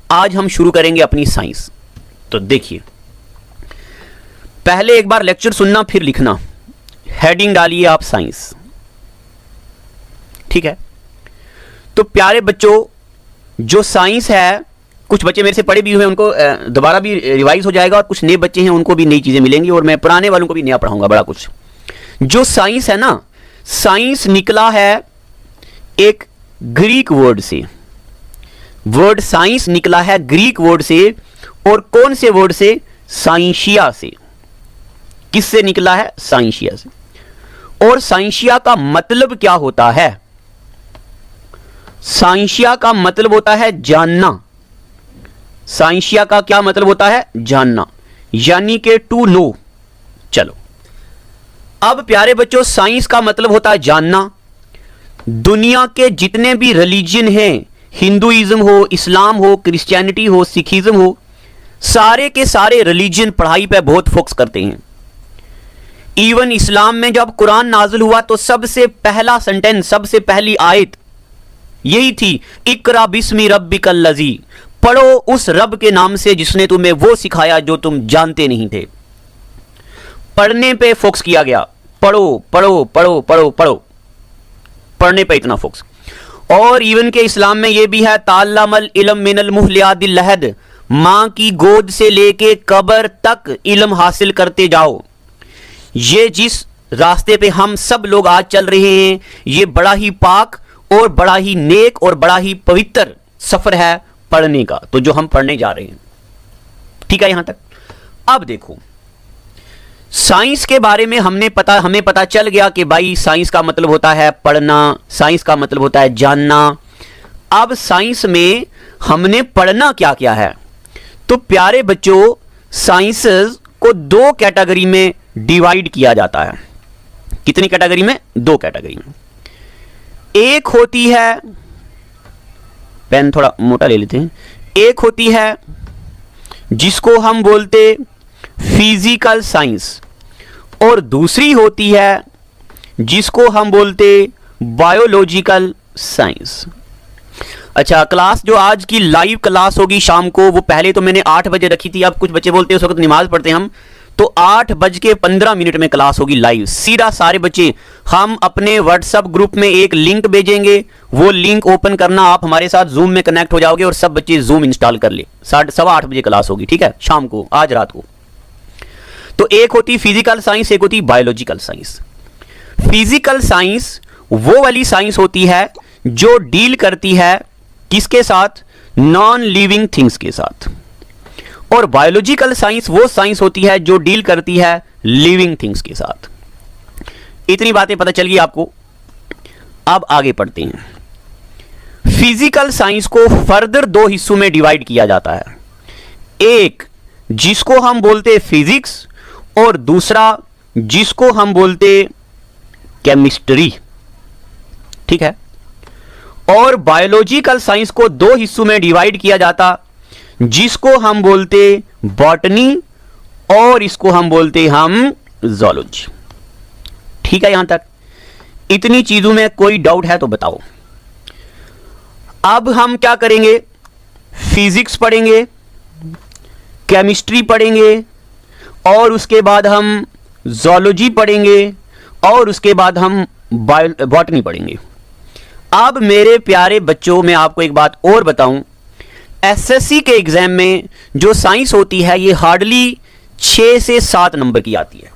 आज हम शुरू करेंगे अपनी साइंस। तो देखिए, पहले एक बार लेक्चर सुनना फिर लिखना, हेडिंग डालिए आप साइंस, ठीक है। तो प्यारे बच्चों, जो साइंस है, कुछ बच्चे मेरे से पढ़े भी हुए, उनको दोबारा भी रिवाइज हो जाएगा, और कुछ नए बच्चे हैं उनको भी नई चीजें मिलेंगी, और मैं पुराने वालों को भी नया पढ़ाऊंगा बड़ा कुछ। जो साइंस है ना, साइंस निकला है एक ग्रीक वर्ड से। वर्ड साइंस निकला है ग्रीक वर्ड से, और कौन से वर्ड से? साइंशिया से। किससे निकला है? साइंशिया से। और साइंशिया का मतलब क्या होता है? साइंशिया का मतलब होता है जानना। साइंशिया का क्या मतलब होता है? जानना, यानी कि टू नो। चलो, अब प्यारे बच्चों, साइंस का मतलब होता है जानना। दुनिया के जितने भी रिलीजन हैं, हिंदुइज्म हो, इस्लाम हो, क्रिश्चियनिटी हो, सिखिज्म हो, सारे के सारे रिलीजन पढ़ाई पे बहुत फोकस करते हैं। इवन इस्लाम में जब कुरान नाजिल हुआ तो सबसे पहला सेंटेंस, सबसे पहली आयत यही थी, इकरा बिस्मि रब्बिकल लजी, पढ़ो उस रब के नाम से जिसने तुम्हें वो सिखाया जो तुम जानते नहीं थे। पढ़ने पे फोकस किया गया, पढ़ो पढ़ो पढ़ो पढ़ो पढ़ो, पढ़ने पे इतना फोकस। और इवन के इस्लाम में ये भी है, ताल्लमल इल्म मिनल मुहलियादिल लहद, मां की गोद से लेके कब्र तक इल्म हासिल करते जाओ। ये जिस रास्ते पे हम सब लोग आज चल रहे हैं, ये बड़ा ही पाक और बड़ा ही नेक और बड़ा ही पवित्र सफर है पढ़ने का, तो जो हम पढ़ने जा रहे हैं, ठीक है यहां तक। अब देखो, साइंस के बारे में हमें पता चल गया कि भाई साइंस का मतलब होता है पढ़ना, साइंस का मतलब होता है जानना। अब साइंस में हमने पढ़ना क्या क्या है? तो प्यारे बच्चों, साइंसेस को दो कैटेगरी में डिवाइड किया जाता है। कितनी कैटेगरी में? दो कैटेगरी में। एक होती है, पेन थोड़ा मोटा ले लेते हैं, एक होती है जिसको हम बोलते फिजिकल साइंस, और दूसरी होती है जिसको हम बोलते बायोलॉजिकल साइंस। अच्छा, क्लास जो आज की लाइव क्लास होगी शाम को, वो पहले तो मैंने 8 बजे रखी थी। अब कुछ बच्चे बोलते हैं उस वक्त नमाज पढ़ते हैं हम, तो 8:15 में क्लास होगी लाइव, सीधा सारे बच्चे। हम अपने व्हाट्सएप ग्रुप में एक लिंक भेजेंगे, वो लिंक ओपन करना, आप हमारे साथ जूम में कनेक्ट हो जाओगे और सब बच्चे जूम इंस्टॉल कर ले। 8:15 बजे क्लास होगी, ठीक है, शाम को, आज रात को। तो एक होती फिजिकल साइंस, एक होती बायोलॉजिकल साइंस। फिजिकल साइंस वो वाली साइंस होती है जो डील करती है किसके साथ? नॉन लिविंग थिंग्स के साथ। और बायोलॉजिकल साइंस वो साइंस होती है जो डील करती है लिविंग थिंग्स के साथ। इतनी बातें पता चल गई आपको। अब आगे पढ़ते हैं। फिजिकल साइंस को फर्दर दो हिस्सों में डिवाइड किया जाता है, एक जिसको हम बोलते फिजिक्स, और दूसरा जिसको हम बोलते केमिस्ट्री, ठीक है। और बायोलॉजिकल साइंस को दो हिस्सों में डिवाइड किया जाता, जिसको हम बोलते बॉटनी, और इसको हम बोलते हम ज़ूलॉजी, ठीक है यहां तक। इतनी चीजों में कोई डाउट है तो बताओ। अब हम क्या करेंगे? फिजिक्स पढ़ेंगे, केमिस्ट्री पढ़ेंगे, और उसके बाद हम ज़ूलॉजी पढ़ेंगे, और उसके बाद हम बॉटनी पढ़ेंगे। अब मेरे प्यारे बच्चों, मैं आपको एक बात और बताऊं, एसएससी के एग्जाम में जो साइंस होती है ये हार्डली 6 से 7 नंबर की आती है।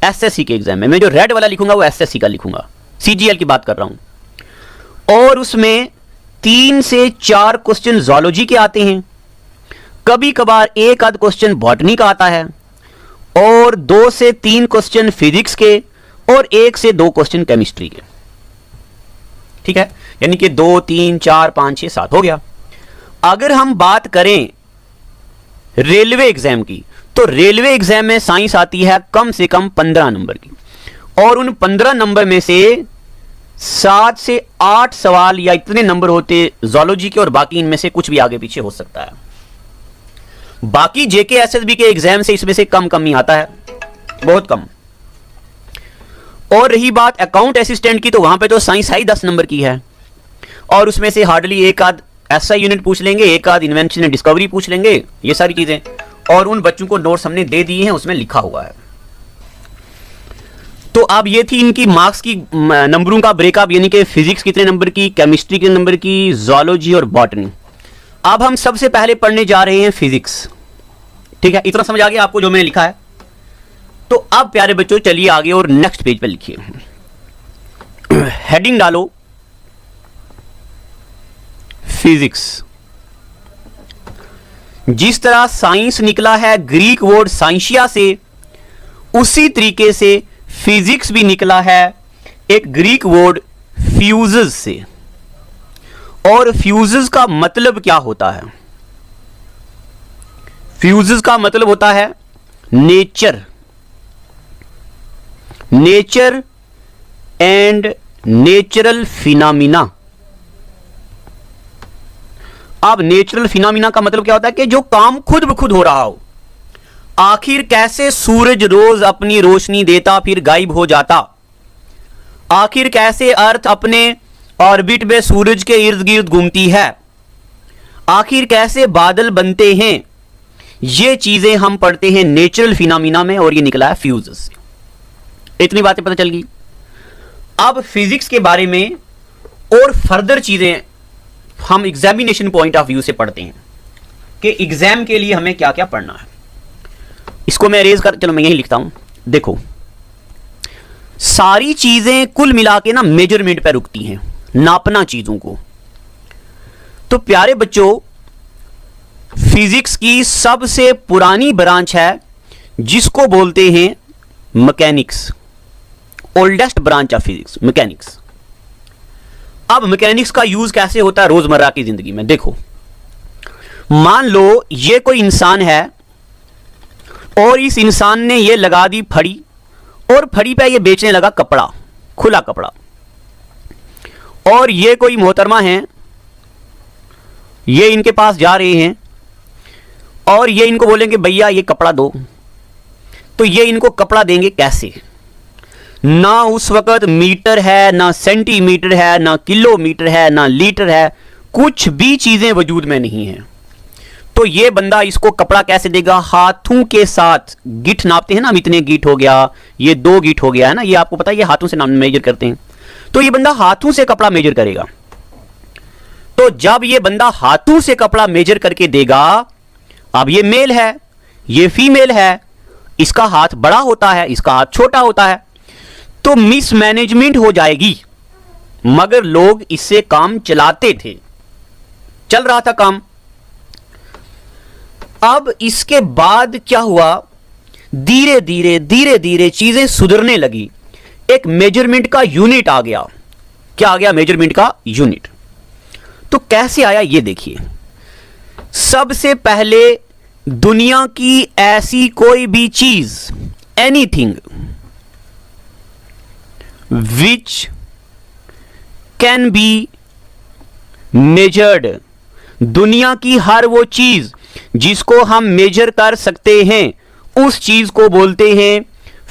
एसएससी के एग्जाम में मैं जो रेड वाला लिखूंगा वो एसएससी का लिखूंगा, सीजीएल की बात कर रहा हूं। और उसमें 3 से 4 क्वेश्चन ज़ूलॉजी के आते हैं, कभी कभार एक आध क्वेश्चन बॉटनी का आता है, और 2 से 3 क्वेश्चन फिजिक्स के, और 1 से 2 क्वेश्चन केमिस्ट्री के, ठीक है। यानी कि 2, 3, 4, 5, 6, 7 हो गया। अगर हम बात करें रेलवे एग्जाम की, तो रेलवे एग्जाम में साइंस आती है कम से कम 15 नंबर की, और उन 15 नंबर में से 7 से 8 सवाल या इतने नंबर होते ज़ूलॉजी के, और बाकी इनमें से कुछ भी आगे पीछे हो सकता है। बाकी जेके एसएसबी के एग्जाम से इसमें से कम ही आता है, बहुत कम। और रही बात अकाउंट असिस्टेंट की, तो वहां पे तो साइंस ही 10 नंबर की है, और उसमें से हार्डली एक आध ऐसा यूनिट पूछ लेंगे, एक आध इन्वेंशन एंड डिस्कवरी पूछ लेंगे, ये सारी चीजें। और उन बच्चों को नोट्स हमने दे दिए हैं, उसमें लिखा हुआ है। तो अब ये थी इनकी मार्क्स की नंबरों का ब्रेकअप, यानी कि फिजिक्स कितने नंबर की, केमिस्ट्री कितने नंबर की, जूलॉजी और बॉटनी। अब हम सबसे पहले पढ़ने जा रहे हैं फिजिक्स। ठीक है, इतना समझ आ गया आपको जो मैंने लिखा है। तो अब प्यारे बच्चों चलिए आगे और नेक्स्ट पेज पे लिखिए। हेडिंग डालो फिजिक्स। जिस तरह साइंस निकला है ग्रीक वर्ड साइंशिया से, उसी तरीके से फिजिक्स भी निकला है एक ग्रीक वर्ड फ्यूजेस से। और फ्यूजेस का मतलब क्या होता है? फ्यूजेस का मतलब होता है nature, nature and natural phenomena. अब नेचुरल फिनोमिना का मतलब क्या होता है कि जो काम खुद ब खुद हो रहा हो। आखिर कैसे सूरज रोज अपनी रोशनी देता फिर गायब हो जाता, आखिर कैसे अर्थ अपने ऑर्बिट में सूरज के इर्द गिर्द घूमती है, आखिर कैसे बादल बनते हैं, ये चीजें हम पढ़ते हैं नेचुरल फिनोमिना में, और ये निकला है फ्यूजेस से। इतनी बातें पता चल गई। अब फिजिक्स के बारे में और फर्दर चीजें हम एग्जामिनेशन पॉइंट ऑफ व्यू से पढ़ते हैं कि एग्जाम के लिए हमें क्या क्या पढ़ना है। इसको मैं अरेज कर, चलो मैं यही लिखता हूं। देखो, सारी चीजें कुल मिला के ना मेजरमेंट पे रुकती हैं, नापना चीजों को। तो प्यारे बच्चों, फिजिक्स की सबसे पुरानी ब्रांच है जिसको बोलते हैं mechanics. Oldest branch of physics mechanics. अब मैकेनिक्स का यूज कैसे होता है रोजमर्रा की जिंदगी में? देखो, मान लो ये कोई इंसान है और इस इंसान ने ये लगा दी फड़ी, और फड़ी पे ये बेचने लगा कपड़ा, खुला कपड़ा। और ये कोई मोहतरमा है, ये इनके पास जा रहे हैं और ये इनको बोलेंगे भैया ये कपड़ा दो, तो ये इनको कपड़ा देंगे कैसे? ना उस वक्त मीटर है, ना सेंटीमीटर है, ना किलोमीटर है, ना लीटर है, कुछ भी चीजें वजूद में नहीं है। तो ये बंदा इसको कपड़ा कैसे देगा? हाथों के साथ। गिठ नापते हैं ना, इतने गिठ हो गया, ये 2 गिठ हो गया है ना, ये आपको पता है, ये हाथों से मेजर करते हैं। तो ये बंदा हाथों से कपड़ा मेजर करेगा। तो जब ये बंदा हाथों से कपड़ा मेजर करके देगा, अब ये मेल है, ये फीमेल है, इसका हाथ बड़ा होता है, इसका हाथ छोटा होता है, तो मिसमैनेजमेंट हो जाएगी। मगर लोग इससे काम चलाते थे, चल रहा था काम। अब इसके बाद क्या हुआ? धीरे धीरे धीरे धीरे चीजें सुधरने लगी। एक मेजरमेंट का यूनिट आ गया। क्या आ गया? मेजरमेंट का यूनिट। तो कैसे आया ये देखिए। सबसे पहले दुनिया की ऐसी कोई भी चीज, anything which can be measured, दुनिया की हर वो चीज जिसको हम मेजर कर सकते हैं, उस चीज को बोलते हैं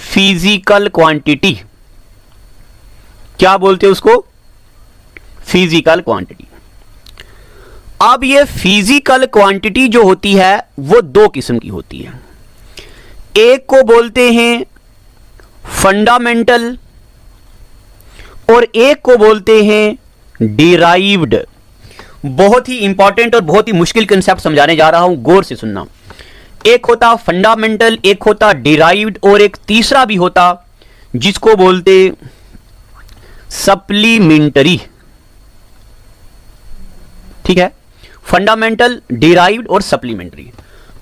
फिजिकल क्वांटिटी। क्या बोलते हैं उसको? Physical quantity. अब ये फिजिकल क्वांटिटी जो होती है वो 2 किस्म की होती है। एक को बोलते हैं फंडामेंटल और एक को बोलते हैं डिराइव्ड। बहुत ही इंपॉर्टेंट और बहुत ही मुश्किल कंसेप्ट समझाने जा रहा हूं, गौर से सुनना। एक होता फंडामेंटल, एक होता डिराइव्ड, और एक तीसरा भी होता जिसको बोलते सप्लीमेंटरी। ठीक है, फंडामेंटल, डिराइव्ड और सप्लीमेंटरी।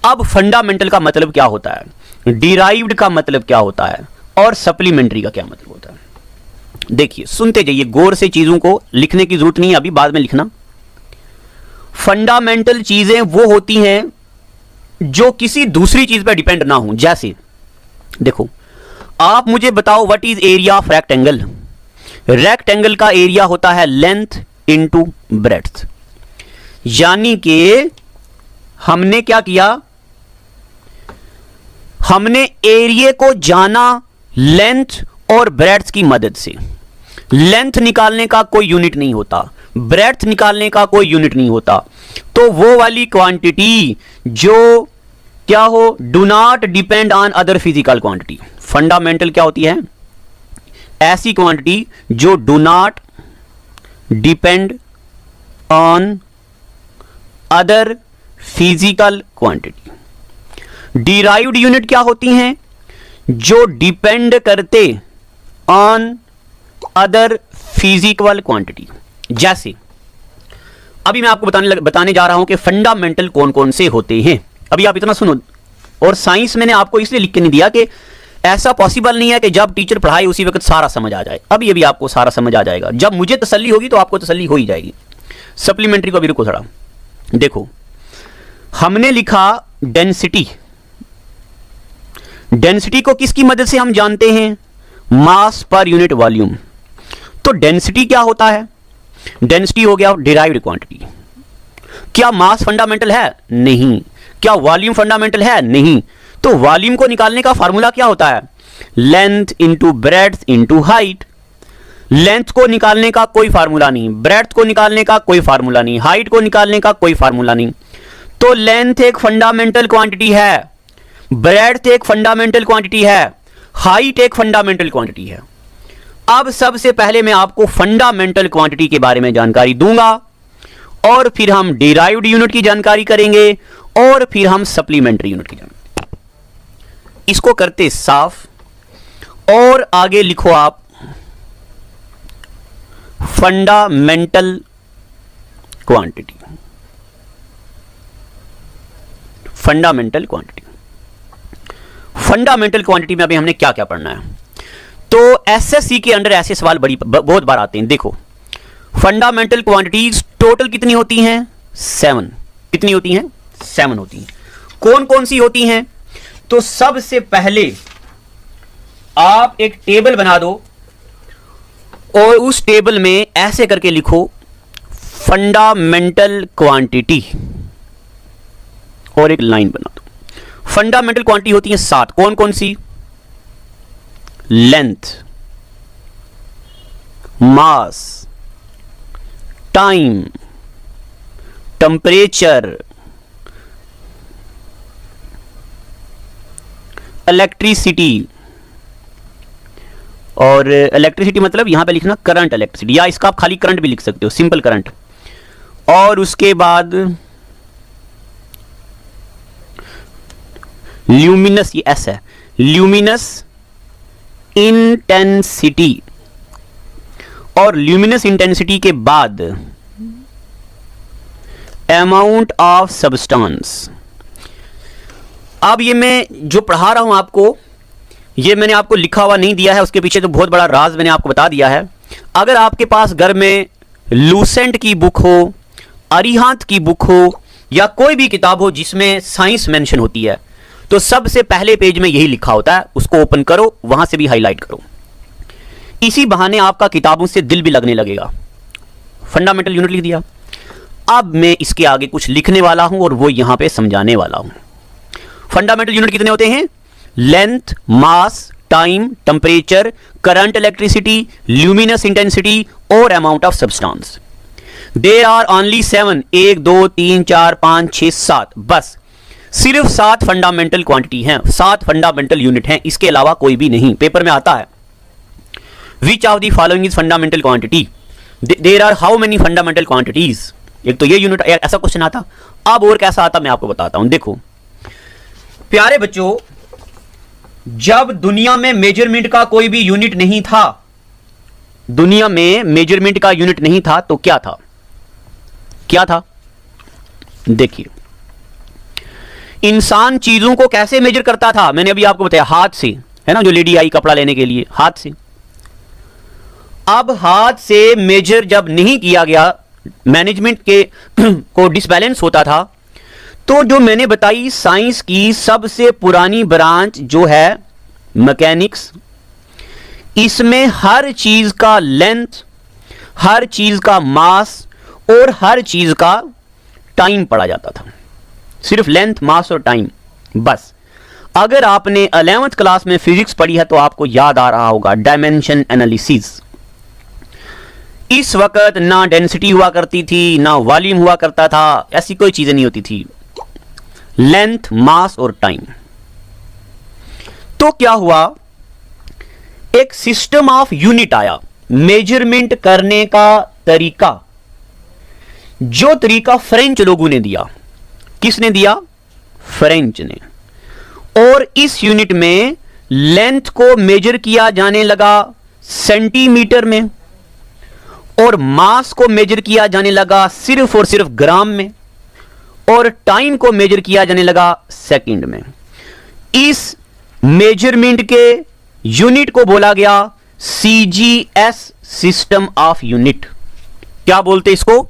अब फंडामेंटल का मतलब क्या होता है, डिराइव्ड का मतलब क्या होता है, और सप्लीमेंटरी का क्या मतलब होता है? देखिए, सुनते जाइए गौर से, चीजों को लिखने की जरूरत नहीं है, अभी बाद में लिखना। फंडामेंटल चीजें वो होती हैं जो किसी दूसरी चीज पर डिपेंड ना हो। जैसे देखो, आप मुझे बताओ what is area of rectangle. Rectangle का एरिया होता है लेंथ इनटू ब्रेड्थ। यानी कि हमने क्या किया, हमने एरिया को जाना लेंथ और ब्रेड्थ की मदद से। लेंथ निकालने का कोई यूनिट नहीं होता, ब्रेड्थ निकालने का कोई यूनिट नहीं होता। तो वो वाली क्वांटिटी जो क्या हो, do not depend on other physical quantity. Fundamental क्या होती है? ऐसी क्वांटिटी जो do not depend on other physical quantity. Derived unit क्या होती हैं? जो डिपेंड करते ऑन अदर फिजिकल क्वांटिटी। जैसे अभी मैं आपको बताने जा रहा हूं कि फंडामेंटल कौन कौन से होते हैं। अभी आप इतना सुनो। और साइंस मैंने आपको इसलिए लिख के नहीं दिया कि ऐसा पॉसिबल नहीं है कि जब टीचर पढ़ाए उसी वक्त सारा समझ आ जाए। अभी आपको सारा समझ आ जाएगा। जब मुझे तसल्ली होगी तो आपको तसल्ली हो ही जाएगी। सप्लीमेंट्री को भी रुको थोड़ा। देखो, हमने लिखा डेंसिटी। डेंसिटी को किसकी मदद से हम जानते हैं? मास पर यूनिट वॉल्यूम। तो डेंसिटी क्या होता है? डेंसिटी हो गया डिराइव्ड क्वांटिटी। क्या मास फंडामेंटल है? नहीं। क्या वॉल्यूम फंडामेंटल है? नहीं। तो वॉल्यूम को निकालने का फार्मूला क्या होता है? Length into breadth into height. Length को निकालने का कोई फार्मूला नहीं, ब्रेड्थ को निकालने का कोई फार्मूला नहीं, हाइट को निकालने का कोई फार्मूला नहीं। तो लेंथ एक फंडामेंटल क्वांटिटी है, ब्रेड्थ एक फंडामेंटल क्वांटिटी है, हाइट एक फंडामेंटल क्वांटिटी है। अब सबसे पहले मैं आपको फंडामेंटल क्वांटिटी के बारे में जानकारी दूंगा और फिर हम डिराइव्ड यूनिट की जानकारी करेंगे और फिर हम सप्लीमेंट्री यूनिट की जानकारी। इसको करते साफ और आगे लिखो आप fundamental quantity. Fundamental quantity. Fundamental quantity में अभी हमने क्या क्या पढ़ना है? तो एसएससी के अंडर ऐसे सवाल बहुत बार आते हैं। देखो, फंडामेंटल क्वांटिटीज टोटल कितनी होती हैं? 7। कितनी होती हैं? 7 होती हैं। कौन कौन सी होती हैं? तो सबसे पहले आप एक टेबल बना दो और उस टेबल में ऐसे करके लिखो फंडामेंटल क्वांटिटी और एक लाइन बना दो। फंडामेंटल क्वांटिटी होती है 7। कौन कौन सी? Length, mass, time, temperature, electricity. और इलेक्ट्रिसिटी मतलब यहां पे लिखना करंट इलेक्ट्रिसिटी, या इसका आप खाली करंट भी लिख सकते हो, सिंपल करंट। और उसके बाद ल्यूमिनस, ये एस है, ल्यूमिनस इंटेंसिटी। और ल्यूमिनस इंटेंसिटी के बाद अमाउंट ऑफ सब्सटेंस। अब ये मैं जो पढ़ा रहा हूं आपको, ये मैंने आपको लिखा हुआ नहीं दिया है, उसके पीछे तो बहुत बड़ा राज मैंने आपको बता दिया है। अगर आपके पास घर में लूसेंट की बुक हो, अरिहंत की बुक हो, या कोई भी किताब हो जिसमें साइंस मेंशन होती है, तो सबसे पहले पेज में यही लिखा होता है। उसको ओपन करो, वहां से भी हाईलाइट करो। इसी बहाने आपका किताबों से दिल भी लगने लगेगा। फंडामेंटल यूनिट लिख दिया। अब मैं इसके आगे कुछ लिखने वाला हूं और वो यहां पे समझाने वाला हूं। फंडामेंटल यूनिट कितने होते हैं? Length, mass, time, temperature, current electricity, luminous intensity और amount of substance. There are only 7। 1 2 3 4 5 6 7। बस सिर्फ 7 फंडामेंटल क्वांटिटी हैं, 7 फंडामेंटल यूनिट हैं, इसके अलावा कोई भी नहीं। पेपर में आता है which of the following is fundamental quantity, there are how many fundamental quantities. एक तो ये यूनिट, ऐसा क्वेश्चन आता। अब और कैसा आता मैं आपको बताता हूं। देखो प्यारे बच्चों, जब दुनिया में मेजरमेंट का कोई भी यूनिट नहीं था, दुनिया में मेजरमेंट का यूनिट नहीं था, तो क्या था? क्या था? देखिए, इंसान चीजों को कैसे मेजर करता था? मैंने अभी आपको बताया, हाथ से, है ना, जो लेडी आई कपड़ा लेने के लिए, हाथ से। अब हाथ से मेजर जब नहीं किया गया, मैनेजमेंट के को डिसबैलेंस होता था, तो जो मैंने बताई साइंस की सबसे पुरानी ब्रांच जो है मैकेनिक्स, इसमें हर चीज का लेंथ, हर चीज का मास और हर चीज का टाइम पढ़ा जाता था। सिर्फ लेंथ, मास और टाइम, बस। अगर आपने 11th क्लास में फिजिक्स पढ़ी है तो आपको याद आ रहा होगा डायमेंशन एनालिसिस। इस वक्त ना डेंसिटी हुआ करती थी, ना वॉल्यूम हुआ करता था, ऐसी कोई चीजें नहीं होती थी, लेंथ, मास और टाइम। तो क्या हुआ, एक सिस्टम ऑफ यूनिट आया, मेजरमेंट करने का तरीका, जो तरीका फ्रेंच लोगों ने दिया। किसने दिया? फ्रेंच ने। और इस यूनिट में लेंथ को मेजर किया जाने लगा सेंटीमीटर में, और मास को मेजर किया जाने लगा सिर्फ और सिर्फ ग्राम में, और टाइम को मेजर किया जाने लगा सेकंड में। इस मेजरमेंट के यूनिट को बोला गया सीजीएस, सिस्टम ऑफ यूनिट। क्या बोलते इसको?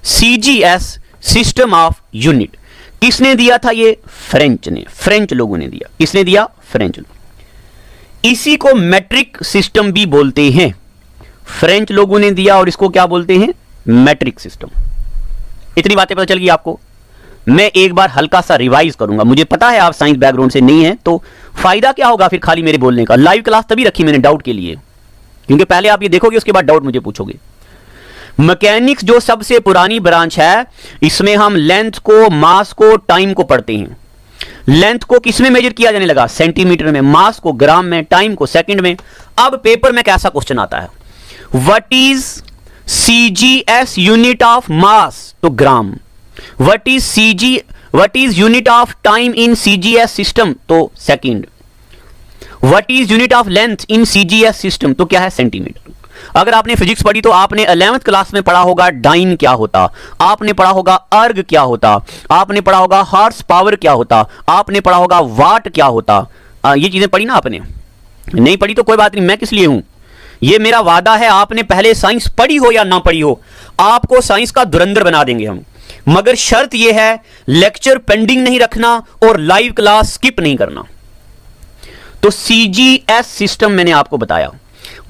CGS, system of unit. किसने दिया था ये? फ्रेंच ने, फ्रेंच लोगों ने दिया। किसने दिया? फ्रेंच लोग। इसी को मैट्रिक सिस्टम भी बोलते हैं, फ्रेंच लोगों ने दिया, और इसको क्या बोलते हैं? Matric system. इतनी बातें पता चल गई आपको। मैं एक बार हल्का सा रिवाइज करूंगा, मुझे पता है आप साइंस बैकग्राउंड से नहीं है, तो फायदा क्या होगा फिर खाली मेरे बोलने का। लाइव क्लास तभी रखी मैंने डाउट के लिए, क्योंकि पहले आप ये देखोगे उसके बाद डाउट मुझे पूछोगे। मैकेनिक्स जो सबसे पुरानी ब्रांच है, इसमें हम लेंथ को, मास को, टाइम को पढ़ते हैं। लेंथ को किस में मेजर किया जाने लगा? सेंटीमीटर में। मास को ग्राम में, टाइम को सेकंड में। अब पेपर में कैसा क्वेश्चन आता है, what is CGS unit of mass? तो gram. What is unit of time in CGS system? तो second. What is unit of length in CGS system? तो क्या है? सेंटीमीटर। अगर आपने फिजिक्स पढ़ी तो आपने 11th क्लास में पढ़ा होगा डाइन क्या होता, आपने पढ़ा होगा अर्ग क्या होता, आपने पढ़ा होगा हॉर्स पावर क्या होता, आपने पढ़ा होगा वाट क्या होता। ये चीजें पढ़ी ना आपने? नहीं पढ़ी तो कोई बात नहीं, मैं किस लिए हूं। ये मेरा वादा है, आपने पहले साइंस पढ़ी हो या ना पढ़ी हो, आपको साइंस का धुरंधर बना देंगे हम। मगर शर्त यह है, लेक्चर पेंडिंग नहीं रखना और लाइव क्लास स्किप नहीं करना। तो सीजीएस सिस्टम मैंने आपको बताया,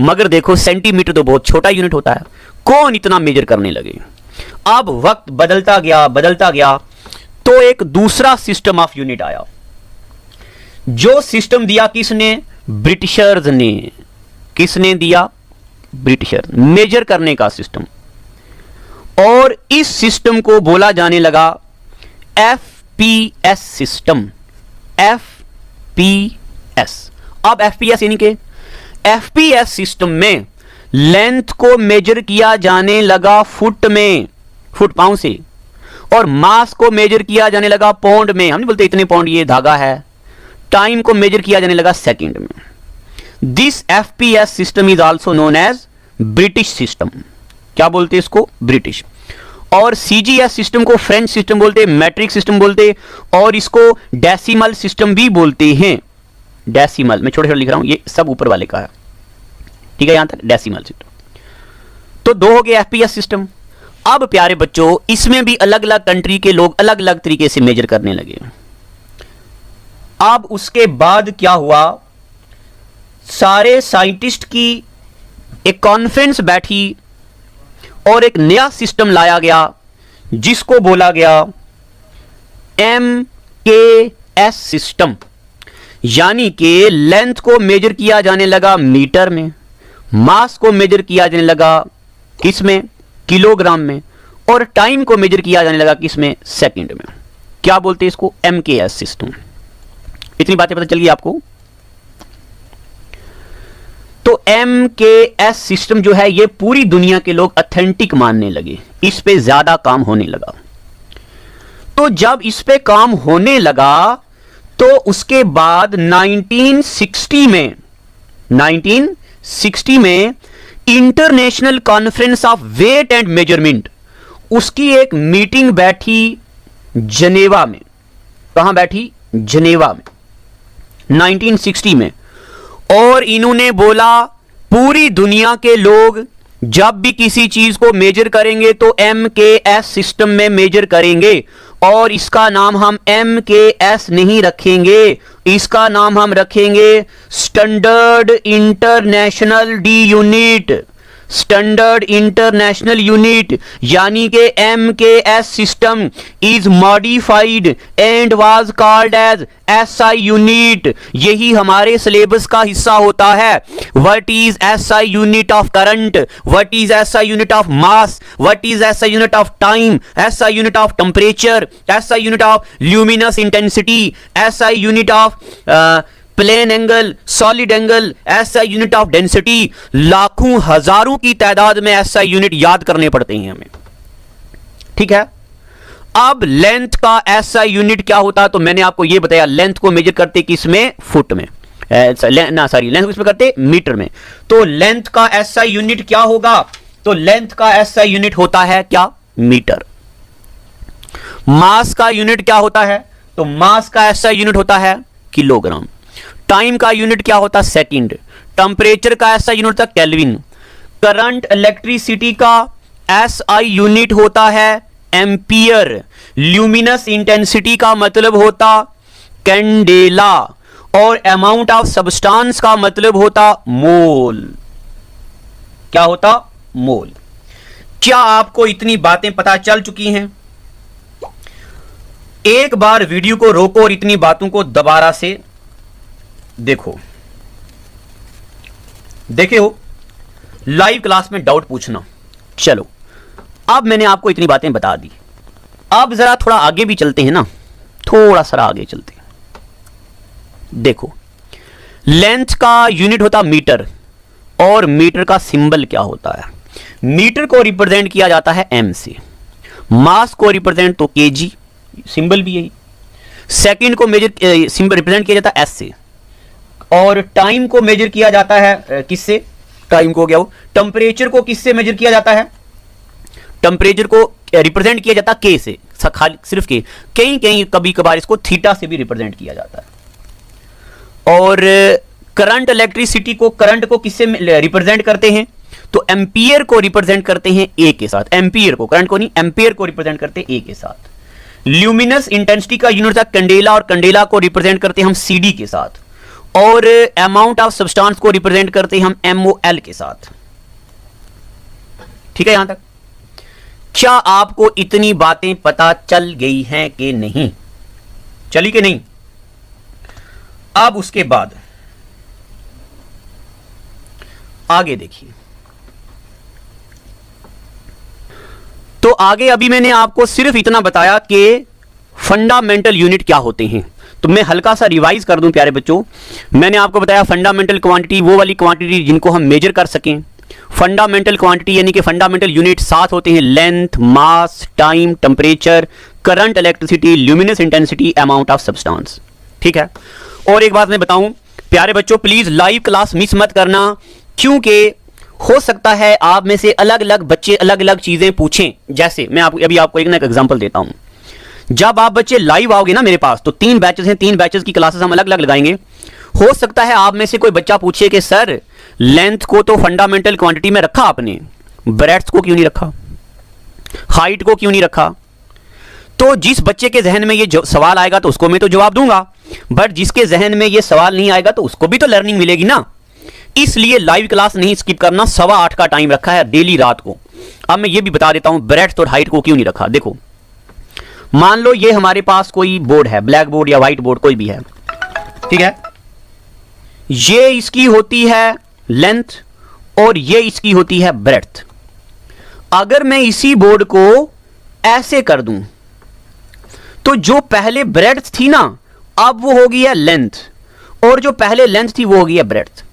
मगर देखो सेंटीमीटर तो बहुत छोटा यूनिट होता है, कौन इतना मेजर करने लगे। अब वक्त बदलता गया, तो एक दूसरा सिस्टम ऑफ यूनिट आया। जो सिस्टम दिया किसने? ब्रिटिशर्स ने। किसने दिया? ब्रिटिशर। मेजर करने का सिस्टम। और इस सिस्टम को बोला जाने लगा एफपीएस सिस्टम। एफपीएस। अब एफपीएस यानी कि एफपीएस सिस्टम में लेंथ को मेजर किया जाने लगा फुट में, फुट पाउंड से, और मास को मेजर किया जाने लगा पाउंड में। हम नहीं बोलते इतने पाउंड ये धागा है। टाइम को मेजर किया जाने लगा सेकंड में। This FPS system is also known as British system. क्या बोलते इसको? ब्रिटिश। और सीजीएस सिस्टम को फ्रेंच सिस्टम बोलते, मैट्रिक सिस्टम बोलते, और इसको डेसिमल सिस्टम भी बोलते हैं। डेसिमल मैं छोटे छोटे लिख रहा हूं, ये सब ऊपर वाले का है, ठीक है, यहां तक डेसिमल सिस्टम। तो दो हो गए एफपीएस सिस्टम। अब प्यारे बच्चों, इसमें भी अलग अलग कंट्री के लोग अलग अलग तरीके से मेजर करने लगे। अब उसके बाद क्या हुआ, सारे साइंटिस्ट की एक कॉन्फ्रेंस बैठी और एक नया सिस्टम लाया गया जिसको बोला गया MKS सिस्टम। यानी कि लेंथ को मेजर किया जाने लगा मीटर में, मास को मेजर किया जाने लगा किस में? किलोग्राम में, और टाइम को मेजर किया जाने लगा किस में? सेकंड में। क्या बोलते हैं इसको? MKS system. इतनी बातें पता चल गई आपको। तो MKS सिस्टम जो है ये पूरी दुनिया के लोग ऑथेंटिक मानने लगे, इस पे ज्यादा काम होने लगा। तो जब इस पे काम होने लगा तो उसके बाद 1960 में international conference of weight and measurement, उसकी एक मीटिंग बैठी जनेवा में। कहां बैठी? जनेवा में 1960 में। और इन्होंने बोला पूरी दुनिया के लोग जब भी किसी चीज को मेजर करेंगे तो MKS सिस्टम में मेजर करेंगे, और इसका नाम हम MKS नहीं रखेंगे, इसका नाम हम रखेंगे standard international de unit. Standard international unit यानी कि MKS system is modified and was called as SI unit. यही हमारे सिलेबस का हिस्सा होता है। What is SI unit of current, what is SI unit of mass, what is SI unit of time, SI unit of temperature, SI unit of luminous intensity, SI unit of plane angle, solid angle, SI unit of density. लाखों हजारों की तादाद में SI unit याद करने पड़ते हैं हमें, ठीक है। अब लेंथ का SI यूनिट क्या होता है, तो मैंने आपको यह बताया लेंथ को मेजर करते किसमें, फुट में, लेंथ किसमें करते, मीटर में। तो लेंथ का SI यूनिट क्या होगा, तो लेंथ का SI यूनिट होता है क्या, मीटर। मास का यूनिट क्या होता है, तो मास का SI यूनिट होता है किलोग्राम। टाइम का यूनिट क्या होता है, सेकंड। टेम्परेचर का SI यूनिट होता है केल्विन। करंट इलेक्ट्रिसिटी का SI यूनिट होता है एम्पियर। ल्यूमिनस इंटेंसिटी का मतलब होता कैंडेला, और अमाउंट ऑफ सब्सटेंस का मतलब होता मोल। क्या होता, मोल। क्या आपको इतनी बातें पता चल चुकी हैं? एक बार वीडियो को रोको और इतनी बातों को दोबारा से देखो। देखे हो, लाइव क्लास में डाउट पूछना। चलो, अब मैंने आपको इतनी बातें बता दी। अब जरा थोड़ा आगे भी चलते हैं ना, थोड़ा सा आगे चलते हैं। देखो, लेंथ का यूनिट होता मीटर, और मीटर का सिंबल क्या होता है। मीटर को रिप्रेजेंट किया जाता है M से, मास को रिप्रेजेंट तो kg, सिंबल भी यही। सेकंड को मेजर सिंबल रिप्रेजेंट किया जाता है S से, और टाइम को मेजर किया जाता है किससे, टाइम को हो गया वो। टेम्परेचर को किससे मेजर किया जाता है, टेम्परेचर को रिप्रेजेंट किया जाता है K से, खाली सिर्फ K। कहीं कहीं कभी कभार इसको थीटा से भी रिप्रेजेंट किया जाता है। और करंट इलेक्ट्रिसिटी को, करंट को किससे रिप्रेजेंट करते हैं, तो एम्पियर को रिप्रेजेंट करते हैं A के साथ। एम्पियर को, करंट को नहीं, एम्पियर को रिप्रेजेंट करते हैं A के साथ। ल्यूमिनस इंटेंसिटी का यूनिट था कैंडेला, और कैंडेला को रिप्रेजेंट करते हैं हम CD के साथ। और अमाउंट ऑफ सब्सटेंस को रिप्रेजेंट करते हैं हम MOL के साथ। ठीक है, यहां तक। क्या आपको इतनी बातें पता चल गई हैं कि नहीं, चली कि नहीं? अब उसके बाद आगे देखिए। तो आगे अभी मैंने आपको सिर्फ इतना बताया कि फंडामेंटल यूनिट क्या होते हैं। तो मैं हल्का सा रिवाइज कर दूं प्यारे बच्चों। मैंने आपको बताया फंडामेंटल क्वांटिटी वो वाली क्वांटिटी जिनको हम मेजर कर सकें। फंडामेंटल क्वांटिटी यानी कि फंडामेंटल यूनिट 7 होते हैं, length, mass, time, temperature, current electricity, luminous intensity, amount of substance. ठीक है। और एक बात मैं बताऊं प्यारे बच्चों, प्लीज लाइव क्लास मिस मत करना, क्योंकि हो सकता है आप में से अलग अलग बच्चे अलग अलग चीजें पूछें। जैसे मैं अभी आपको एक ना एक एग्जांपल देता हूं। जब आप बच्चे लाइव आओगे ना मेरे पास, तो 3 बैचेस हैं, 3 बैचेस की क्लासेस हम अलग अलग लगाएंगे। हो सकता है आप में से कोई बच्चा पूछे कि सर लेंथ को तो फंडामेंटल क्वांटिटी में रखा आपने, ब्रेड्थ को क्यों नहीं रखा, हाइट को क्यों नहीं रखा। तो जिस बच्चे के जहन में ये सवाल आएगा तो उसको मैं तो जवाब दूंगा, बट जिसके जहन में ये सवाल नहीं आएगा तो उसको भी तो लर्निंग मिलेगी ना। इसलिए लाइव क्लास नहीं स्किप करना। 8:15 का टाइम रखा है डेली रात को। अब मैं ये भी बता देता हूं ब्रेड्थ और हाइट को क्यों नहीं रखा। देखो, मान लो ये हमारे पास कोई बोर्ड है, ब्लैक बोर्ड या व्हाइट बोर्ड कोई भी है, ठीक है। ये इसकी होती है लेंथ और ये इसकी होती है ब्रेड्थ। अगर मैं इसी बोर्ड को ऐसे कर दूं तो जो पहले ब्रेड्थ थी ना, अब वो हो गई है लेंथ, और जो पहले लेंथ थी वो हो गई है ब्रेड्थ।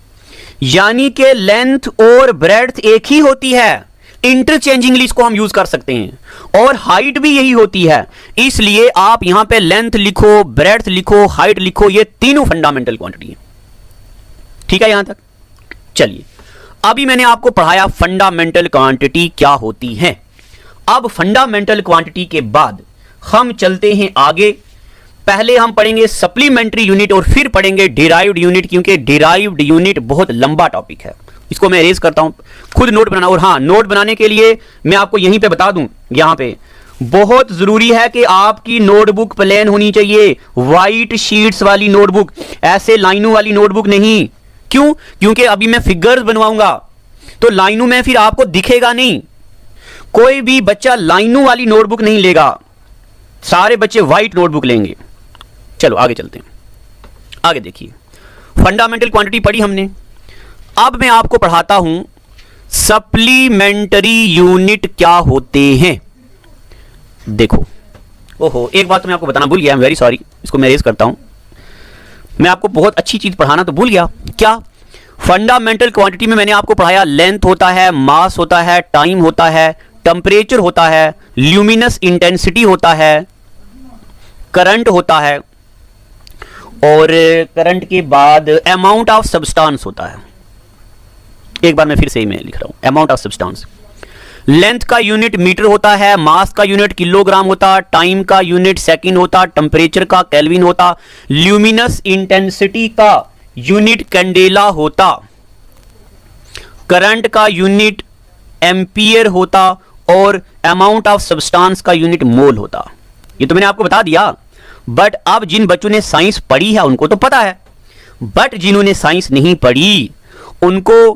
यानी कि लेंथ और ब्रेड्थ एक ही होती है, इंटरचेंजिंगली इसको हम यूज कर सकते हैं। और हाइट भी यही होती है, इसलिए आप यहां पे लेंथ लिखो, ब्रेड्थ लिखो, हाइट लिखो, ये तीनों फंडामेंटल क्वांटिटी है। ठीक है यहां तक। चलिए, अभी मैंने आपको पढ़ाया फंडामेंटल क्वांटिटी क्या होती है। अब फंडामेंटल क्वांटिटी के बाद हम चलते हैं आगे। पहले हम पढ़ेंगे सप्लीमेंट्री यूनिट और फिर पढ़ेंगे डिराइव्ड यूनिट, क्योंकि डिराइव्ड यूनिट बहुत लंबा टॉपिक है। इसको मैं इरेज करता हूं, खुद नोट बनाना। और हां, नोट बनाने के लिए मैं आपको यहीं पे बता दूं, यहां पे बहुत जरूरी है कि आपकी नोटबुक प्लेन होनी चाहिए, व्हाइट शीट्स वाली नोटबुक, ऐसे लाइनों वाली नोटबुक नहीं। क्यों? क्योंकि अभी मैं फिगर्स बनवाऊंगा, तो लाइनों में फिर आपको दिखेगा नहीं, कोई भी बच्चा लाइनों वाली नोटबुक नहीं लेगा, सारे बच्चे व्हाइट नोटबुक लेंगे। चलो आगे चलते हैं, आगे देखिए, फंडामेंटल क्वांटिटी पढ़ी हमने। अब मैं आपको पढ़ाता हूं सप्लीमेंट्री यूनिट क्या होते हैं। देखो, ओहो एक बात तो मैं आपको बताना भूल गया, आई एम वेरी सॉरी, इसको मैं रेज करता हूं। मैं आपको बहुत अच्छी चीज पढ़ाना तो भूल गया। क्या? फंडामेंटल क्वांटिटी में मैंने आपको पढ़ाया लेंथ होता है, मास होता है, टाइम होता है, टेम्परेचर होता है, ल्यूमिनस इंटेंसिटी होता है, करंट होता है, और करंट के बाद अमाउंट ऑफ सब्सटेंस होता है। एक बार मैं फिर से ही मैं लिख रहा हूं, अमाउंट ऑफ सब्सटेंस। लेंथ का यूनिट मीटर होता है, मास का यूनिट किलोग्राम होता, टाइम का यूनिट सेकंड होता, टेम्परेचर का केल्विन होता, ल्यूमिनस इंटेंसिटी का यूनिट कैंडेला होता, करंट का यूनिट एम्पियर होता, और अमाउंट ऑफ सब्सटेंस का यूनिट मोल होता। ये तो मैंने आपको बता दिया। बट अब जिन बच्चों ने साइंस पढ़ी है उनको तो पता है, बट जिन्होंने साइंस नहीं पढ़ी उनको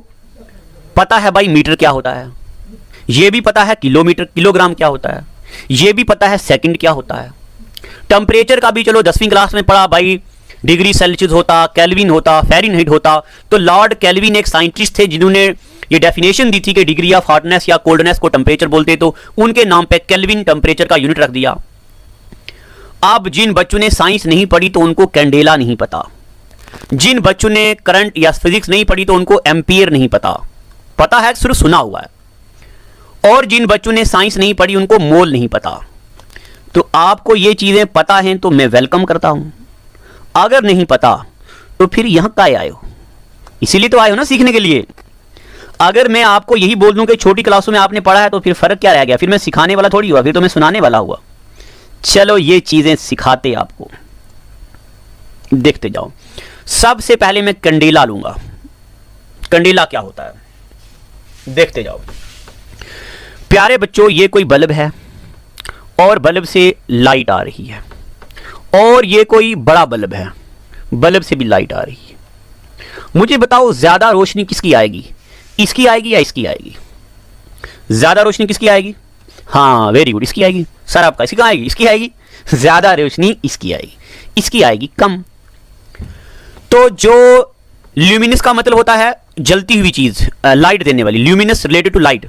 पता है भाई मीटर क्या होता है, यह भी पता है किलोमीटर किलोग्राम क्या होता है, यह भी पता है सेकंड क्या होता है। टेम्परेचर का भी चलो 10वीं क्लास में पढ़ा भाई, डिग्री सेल्सियस होता, केल्विन होता, फ़ारेनहाइट होता। तो लॉर्ड केल्विन एक साइंटिस्ट थे जिन्होंने ये डेफिनेशन दी थी कि डिग्री ऑफ हॉटनेस या कोल्डनेस को टेम्परेचर बोलते, तो उनके नाम पे केल्विन टेम्परेचर का यूनिट रख दिया। अब जिन बच्चों ने साइंस नहीं पढ़ी तो उनको कैंडेला नहीं पता, जिन बच्चों ने करंट या फिजिक्स नहीं पढ़ी तो उनको एम्पियर नहीं पता, पता है सिर्फ सुना हुआ है, और जिन बच्चों ने साइंस नहीं पढ़ी उनको मोल नहीं पता। तो आपको ये चीजें पता हैं तो मैं वेलकम करता हूं, अगर नहीं पता तो फिर यहां काहे आए हो? इसीलिए तो आए हो ना सीखने के लिए। अगर मैं आपको यही बोल दूं कि छोटी क्लासों में आपने पढ़ा है तो फिर फर्क क्या रह गया? फिर मैं सिखाने वाला थोड़ी हुआ, फिर तो मैं सुनाने वाला हुआ। चलो ये चीजें सिखाते आपको, देखते जाओ। सबसे पहले मैं कैंडेला लूंगा। कैंडेला क्या होता है देखते जाओ। प्यारे बच्चों, ये कोई बल्ब है और बल्ब से लाइट आ रही है, और ये कोई बड़ा बल्ब है, बल्ब से भी लाइट आ रही है। मुझे बताओ ज्यादा रोशनी किसकी आएगी, इसकी आएगी या इसकी आएगी? ज्यादा रोशनी किसकी आएगी? हाँ वेरी गुड, इसकी आएगी। सर आपका इसकी कहाँ आएगी? इसकी आएगी। ज्यादा रोशनी इसकी आएगी, इसकी आएगी कम। तो जो ल्यूमिनस का मतलब होता है जलती हुई चीज, लाइट देने वाली, ल्यूमिनस रिलेटेड टू लाइट।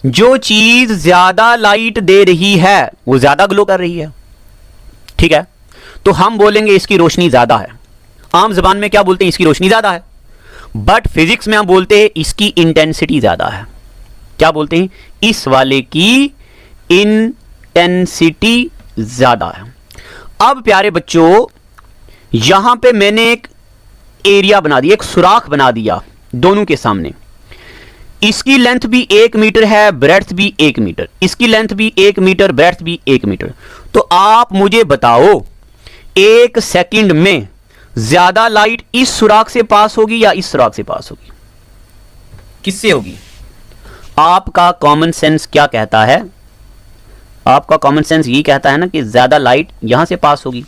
जो चीज ज्यादा लाइट दे रही है वो ज्यादा ग्लो कर रही है, ठीक है? तो हम बोलेंगे इसकी रोशनी ज्यादा है। आम जबान में क्या बोलते हैं? इसकी रोशनी ज्यादा है। बट फिजिक्स में हम बोलते हैं इसकी इंटेंसिटी ज्यादा है। क्या बोलते हैं? इस वाले की इंटेंसिटी ज्यादा है। अब प्यारे बच्चों, यहां पे मैंने एक एरिया बना दिया, एक सुराख बना दिया दोनों के सामने। इसकी लेंथ भी 1 मीटर है, ब्रेड्थ भी 1 मीटर, इसकी लेंथ भी 1 मीटर, ब्रेड्थ भी 1 मीटर। तो आप मुझे बताओ 1 सेकंड में ज्यादा लाइट इस सुराख से पास होगी या इस सुराख से पास होगी? किससे होगी? आपका कॉमन सेंस क्या कहता है? आपका कॉमन सेंस ये कहता है ना कि ज्यादा लाइट यहां से पास होगी,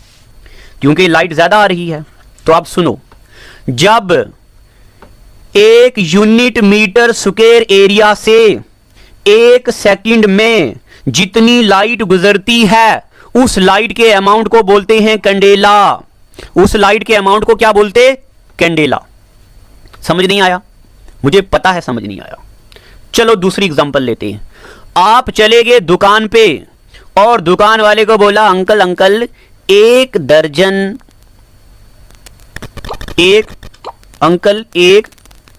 क्योंकि लाइट ज्यादा आ रही है। तो आप सुनो, जब 1 यूनिट मीटर स्क्वायर एरिया से 1 सेकंड में जितनी लाइट गुजरती है उस लाइट के अमाउंट को बोलते हैं कैंडेला। उस लाइट के अमाउंट को क्या बोलते? कैंडेला। समझ नहीं आया? मुझे पता है समझ नहीं आया। चलो दूसरी एग्जांपल लेते हैं। आप चले गए दुकान पे और दुकान वाले को बोला, अंकल अंकल 1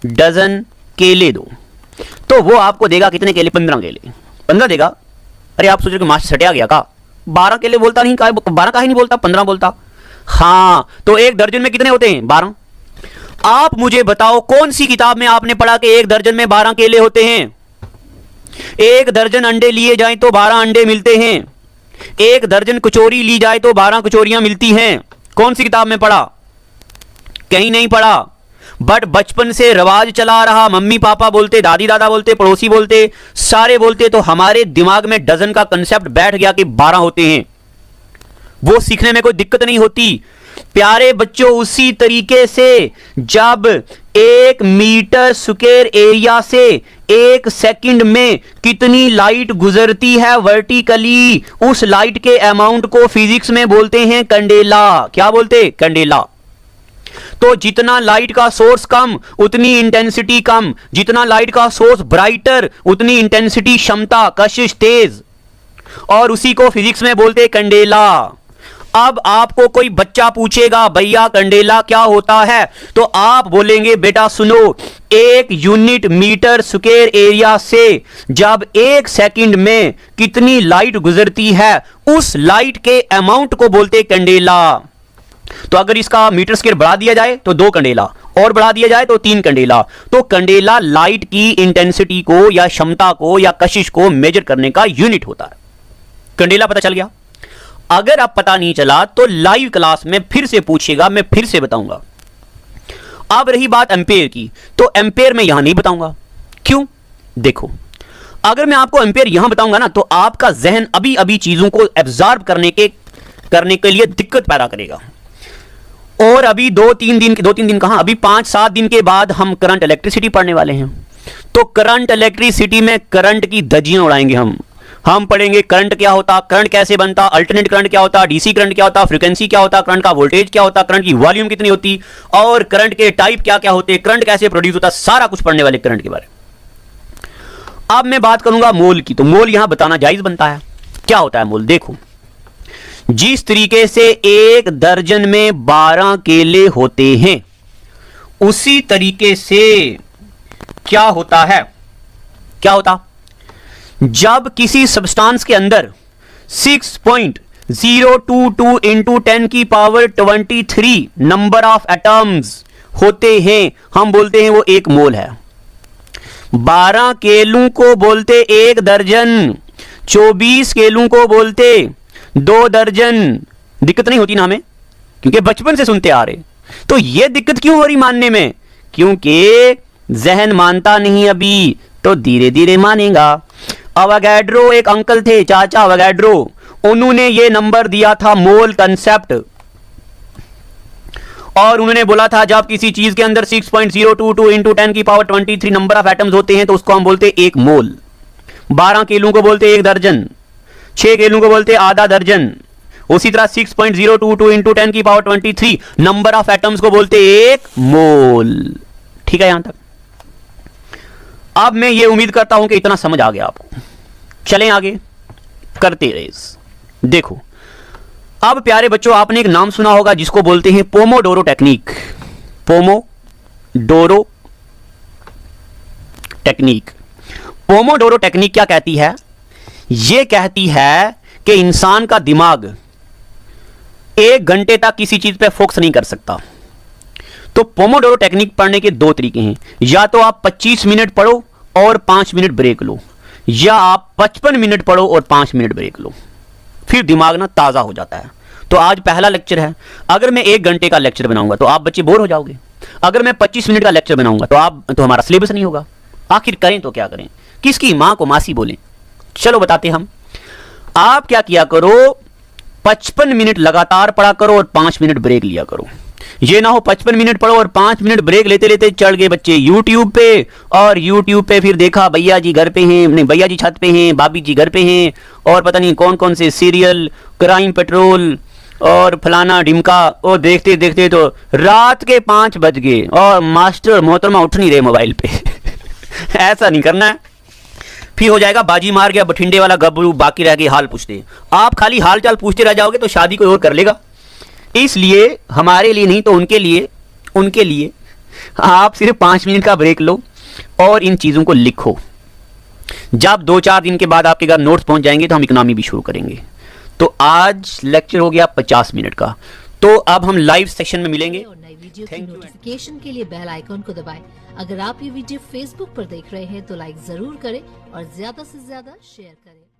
डजन केले दो। तो वो आपको देगा कितने केले? 15 केले। 15 देगा। अरे आप सोचो कि मास्टर सटिया गया का? 12 केले बोलता नहीं, 12 का ही नहीं बोलता, 15 बोलता। हाँ, तो 1 दर्जन में कितने होते हैं? 12। आप मुझे बताओ कौन सी किताब में आपने पढ़ा कि 1 दर्जन में 12 केले होते हैं? 1 दर्जन अंडे लिए जाएं तो 12 अंडे मिलते हैं। 1 दर्जन कचौरी ली जाए तो 12 कचौरियां मिलती हैं। कौन सी किताब में पढ़ा? कहीं नहीं पढ़ा। बट बचपन से रिवाज चला रहा, मम्मी पापा बोलते, दादी दादा बोलते, पड़ोसी बोलते, सारे बोलते, तो हमारे दिमाग में डजन का कंसेप्ट बैठ गया कि 12 होते हैं। वो सीखने में कोई दिक्कत नहीं होती। प्यारे बच्चों उसी तरीके से जब 1 मीटर स्क्वायर एरिया से 1 सेकंड में कितनी लाइट गुजरती है वर्टिकली, उस लाइट के अमाउंट को फिजिक्स में बोलते हैं कैंडेला। क्या बोलते? कैंडेला। तो जितना लाइट का सोर्स कम उतनी इंटेंसिटी कम, जितना लाइट का सोर्स ब्राइटर उतनी इंटेंसिटी क्षमता कशिश तेज, और उसी को फिजिक्स में बोलते कैंडेला। अब आपको कोई बच्चा पूछेगा भैया कैंडेला क्या होता है, तो आप बोलेंगे बेटा सुनो, 1 यूनिट मीटर स्क्वायर एरिया से जब 1 सेकंड में कितनी लाइट गुजरती है उस लाइट के अमाउंट को बोलते कैंडेला। तो अगर इसका मीटर स्क्वायर बढ़ा दिया जाए तो 2 कैंडेला, और बढ़ा दिया जाए तो 3 कैंडेला। तो कैंडेला लाइट की इंटेंसिटी को या क्षमता को या कशिश को मेजर करने का यूनिट होता है। कैंडेला पता चल गया? अगर अब पता नहीं चला तो लाइव क्लास में फिर से पूछेगा, मैं फिर से बताऊंगा। अब रही बात एम्पेयर की, तो एम्पेयर मैं यहां नहीं बताऊंगा। क्यों? देखो, अगर मैं आपको एम्पेयर यहां बताऊंगा ना तो आपका जहन अभी अभी चीजों को एब्जॉर्ब करने के लिए दिक्कत पैदा करेगा। और अभी 2-3 दिन कहां, अभी 5-7 दिन के बाद हम करंट इलेक्ट्रिसिटी पढ़ने वाले हैं। तो करंट इलेक्ट्रिसिटी में करंट की धज्जियां उड़ाएंगे हम पढ़ेंगे करंट क्या होता, करंट कैसे बनता, अल्टरनेट करंट क्या होता, डीसी करंट क्या होता, फ्रीक्वेंसी क्या होता, करंट का वोल्टेज क्या होता, करंट की वॉल्यूम कितनी होती, और करंट के टाइप क्या क्या होते, करंट कैसे प्रोड्यूस होता, सारा कुछ पढ़ने वाले करंट के बारे में। अब मैं बात करूंगा मोल की, तो मोल यहां बताना जायज बनता है। क्या होता है मोल? देखो, जिस तरीके से 1 दर्जन में 12 केले होते हैं उसी तरीके से क्या होता है, क्या होता, जब किसी सब्सटेंस के अंदर 6.022 इंटू 10 की पावर 23 नंबर ऑफ एटम्स होते हैं, हम बोलते हैं वो 1 मोल है। 12 केलों को बोलते 1 दर्जन, 24 केलों को बोलते 2 दर्जन। दिक्कत नहीं होती ना हमें, क्योंकि बचपन से सुनते आ रहे। तो यह दिक्कत क्यों हो रही मानने में? क्योंकि जहन मानता नहीं अभी, तो धीरे धीरे मानेगा। अवोगाड्रो एक अंकल थे, चाचा अवोगाड्रो, उन्होंने ये नंबर दिया था मोल कंसेप्ट, और उन्होंने बोला था जब किसी चीज के अंदर 6.022 इंटू 10 की पावर 23 नंबर ऑफ एटम्स होते हैं तो उसको हम बोलते 1 मोल। 12 केलों को बोलते 1 दर्जन, 6 केलों को बोलते आधा दर्जन, उसी तरह 6.022 इंटू 10 की पावर 23 नंबर ऑफ एटम्स को बोलते 1 मोल। ठीक है यहां तक? अब मैं ये उम्मीद करता हूं कि इतना समझ आ गया आपको। चलें आगे करते रेस। देखो, अब प्यारे बच्चों आपने एक नाम सुना होगा जिसको बोलते हैं Pomodoro technique. Pomodoro technique. Pomodoro technique क्या कहती है? यह कहती है कि इंसान का दिमाग 1 घंटे तक किसी चीज पे फोकस नहीं कर सकता। तो पोमोडोरो टेक्निक पढ़ने के 2 तरीके हैं, या तो आप 25 मिनट पढ़ो और 5 मिनट ब्रेक लो, या आप 55 मिनट पढ़ो और 5 मिनट ब्रेक लो, फिर दिमाग ना ताजा हो जाता है। तो आज पहला लेक्चर है। अगर मैं 1 घंटे का लेक्चर बनाऊंगा तो आप बच्चे बोर हो जाओगे। अगर मैं 25 मिनट का लेक्चर बनाऊंगा तो हमारा सिलेबस नहीं होगा। आखिर करें तो क्या करें? किसकी मां को मासी बोलें? चलो बताते हम। आप क्या किया करो, 55 मिनट लगातार पढ़ा करो और 5 मिनट ब्रेक लिया करो। ये ना हो 55 मिनट पढ़ो और 5 मिनट ब्रेक लेते लेते चढ़ गए बच्चे YouTube पे, और YouTube पे फिर देखा भैया जी घर पे हैं, नहीं भैया जी छत पे हैं, भाभी जी घर पे हैं, और पता नहीं कौन कौन से सीरियल, क्राइम पेट्रोल और फलाना ढिमका, और देखते देखते तो रात के 5 बज गए और मास्टर मोहतरमा उठ नहीं रहे मोबाइल पे। ऐसा नहीं करना है, फिर हो जाएगा बाजी मार गया बठिंडे वाला गबरू, बाकी रह गए हाल पूछते। आप खाली हाल चाल पूछते रह जाओगे तो शादी कोई और कर लेगा। इसलिए हमारे लिए नहीं तो उनके लिए आप सिर्फ 5 मिनट का ब्रेक लो और इन चीज़ों को लिखो। जब 2-4 दिन के बाद आपके घर नोट्स पहुंच जाएंगे तो हम इकोनॉमी भी शुरू करेंगे। तो आज लेक्चर हो गया 50 मिनट का। तो अब हम लाइव सेशन में मिलेंगे। और नई वीडियो की नोटिफिकेशन के लिए बेल आइकॉन को दबाएं। अगर आप ये वीडियो फेसबुक पर देख रहे हैं तो लाइक जरूर करें और ज्यादा से ज्यादा शेयर करें।